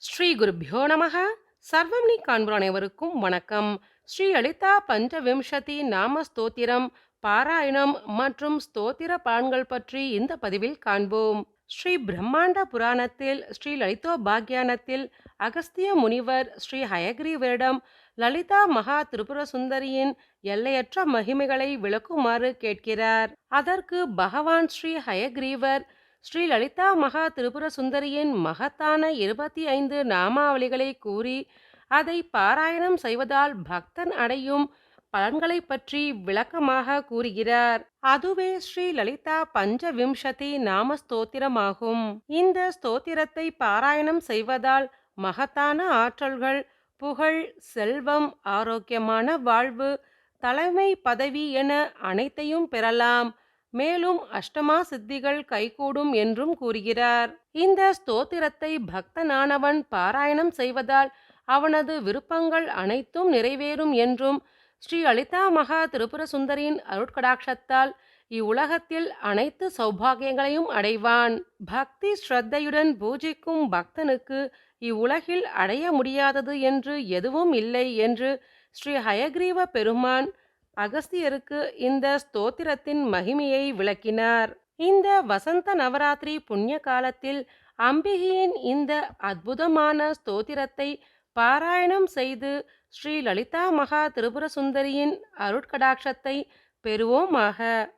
ஸ்ரீ குருப்யோ நமः. சர்வம் நீ காண்போர் அனைவருக்கும் வணக்கம். ஸ்ரீ லலிதா பஞ்சவிம்சதி நாம ஸ்தோத்திரம் பாராயணம் மற்றும் ஸ்தோத்திர பலன்கள் பற்றி இந்த பதிவில் காண்போம். ஸ்ரீ பிரம்மாண்ட புராணத்தில் ஸ்ரீ லலிதோபாக்யானத்தில் அகஸ்திய முனிவர் ஸ்ரீ ஹயக்ரீவரிடம் லலிதா மகா திரிபுர சுந்தரியின் எல்லையற்ற மகிமைகளை விளக்குமாறு கேட்கிறார். அதற்கு பகவான் ஸ்ரீ ஹயக்ரீவர் ஸ்ரீ லலிதா மகா திரிபுர சுந்தரியின் மகத்தான 25 நாமாவளிகளை கூறி அதை பாராயணம் செய்வதால் பக்தன் அடையும் பலன்களைப் பற்றி விளக்கமாக கூறுகிறார். அதுவே ஸ்ரீ லலிதா பஞ்சவிம்சதி நாம ஸ்தோத்திரமாகும். இந்த ஸ்தோத்திரத்தை பாராயணம் செய்வதால் மகத்தான ஆற்றல்கள், புகழ், செல்வம், ஆரோக்கியமான வாழ்வு, தலைமை பதவி என அனைத்தையும் பெறலாம். மேலும் அஷ்டமா சித்திகள் கைகூடும் என்றும் கூறுகிறார். இந்த ஸ்தோத்திரத்தை பக்தனானவன் பாராயணம் செய்வதால் அவனது விருப்பங்கள் அனைத்தும் நிறைவேறும் என்றும், ஸ்ரீ லலிதா மகா திரிபுர சுந்தரியின் அருட்கடாட்சத்தால் இவ்வுலகத்தில் அனைத்து சௌபாகியங்களையும் அடைவான். பக்தி ஸ்ரத்தையுடன் பூஜிக்கும் பக்தனுக்கு இவ்வுலகில் அடைய முடியாதது என்று எதுவும் இல்லை என்று ஸ்ரீ ஹயக்ரீவ பெருமான் அகஸ்தியருக்கு இந்த ஸ்தோத்திரத்தின் மகிமையை விளக்கினார். இந்த வசந்த நவராத்திரி புண்ணிய காலத்தில் அம்பிகையின் இந்த அற்புதமான ஸ்தோத்திரத்தை பாராயணம் செய்து ஸ்ரீ லலிதா மகா திரிபுர சுந்தரியின் அருட்கடாட்சத்தை பெறுவோமாக.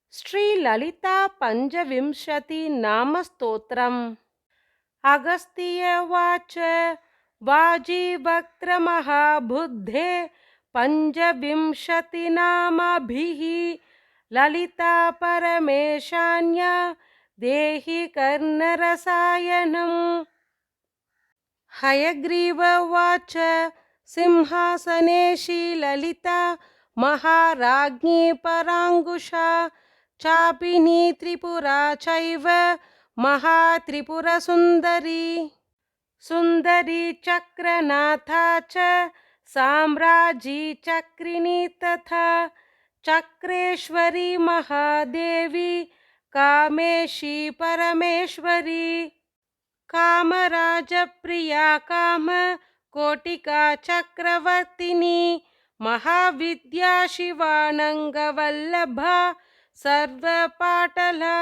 ஸ்ரீ லலிதா பஞ்சவிம்சதி நாம ஸ்தோத்திரம். அகஸ்தியவாச்ச வாஜீவக்ர மகாபுத்தே पञ्चविंशतिनामभिः ललिता परमेशान्या देहि कर्णरसायनम्। हयग्रीववाच सिंहासनेशी ललिता महाराज्ञी पराङ्कुशा चापिनी त्रिपुरा चैव महात्रिपुरसुन्दरी सुन्दरी चक्रनाथा च साम्राजी चक्रिणी तथा चक्रेश्वरी महादेवी कामेशी परमेश्वरी कामराजप्रिया काम कोटिका चक्रवर्तिनी महाविद्या शिवानंगवल्लभा सर्वपाटला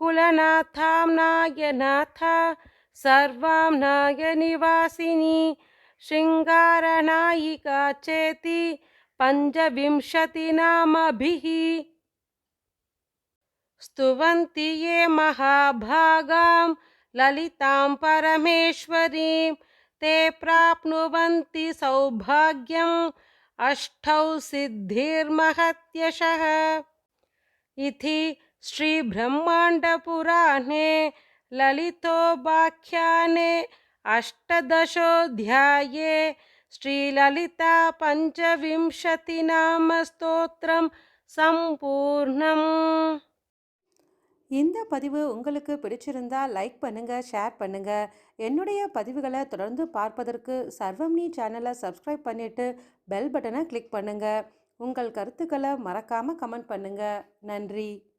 कुलनाथाम्नायनाथा सर्वाम्नाय निवासिनी शृङ्गारनायिका चेति पञ्चविंशतिनामभिः स्तुवन्ति ये महाभागां ललितां परमेश्वरीं ते प्राप्नुवन्ति सौभाग्यम् अष्टौ सिद्धिर्महत्यशः इति श्रीब्रह्माण्डपुराणे ललितोपाख्याने अष्टदशोऽध्याये श्रीललिता பஞ்சவிம்சதிநாமஸ்தோத்திரம் சம்பூர்ணம். இந்த பதிவு உங்களுக்கு பிடிச்சிருந்தா லைக் பண்ணுங்க, ஷேர் பண்ணுங்க. என்னுடைய பதிவுகளை தொடர்ந்து பார்ப்பதற்கு சர்வம் நீ சேனலை சப்ஸ்கிரைப் பண்ணிட்டு பெல் பட்டனை கிளிக் பண்ணுங்க. உங்கள் கருத்துக்களை மறக்காம கமெண்ட் பண்ணுங்க. நன்றி.